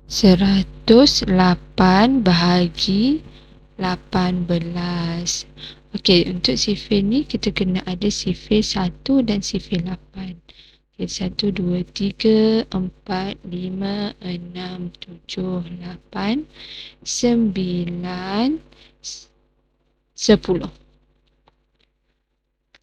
108 bahagi 18. Okey, untuk sifir ni kita kena ada sifir 1 dan sifir 8. Okay, 1, 2, 3, 4, 5, 6, 7, 8, 9, 10.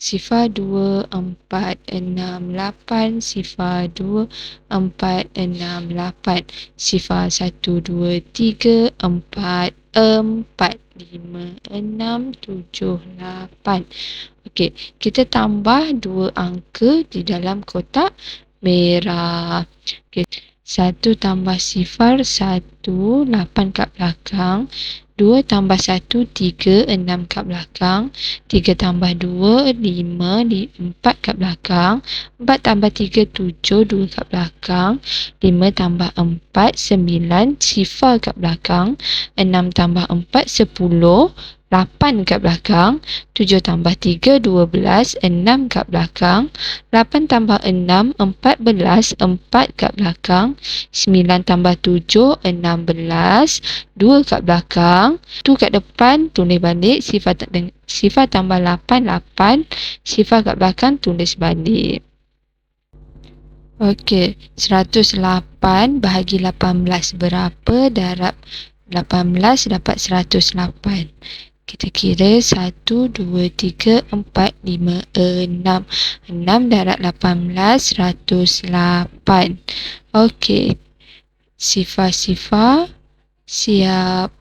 Sifar 2, 4, 6, 8. Sifar 2, 4, 6, 8. Sifar 1, 2, 3, 4, 4, 5, 6, 7, 8. Okey, kita tambah 2 angka di dalam kotak merah. Okey, 1 tambah sifar 1, 8 kat belakang. 2 tambah 1, 3, 6 kat belakang. 3 tambah 2, 5, 4 kat belakang. 4 tambah 3, 7, 2 kat belakang. 5 tambah 4, 9, sifar kat belakang. 6 tambah 4, 10, 8 kat belakang. 7 tambah 3, 12, 6 kat belakang. 8 tambah 6, 14, 4 kat belakang. 9 tambah 7, 16, 2 kat belakang. 1 kat depan, tulis balik. Sifar tambah 8, 8. Sifar kat belakang, tulis balik. Okey, 108 bahagi 18. Berapa darab 18 dapat 108? Kita kira 1, 2, 3, 4, 5, 6. 6 darab 18, 108. Okey, sifar-sifar siap.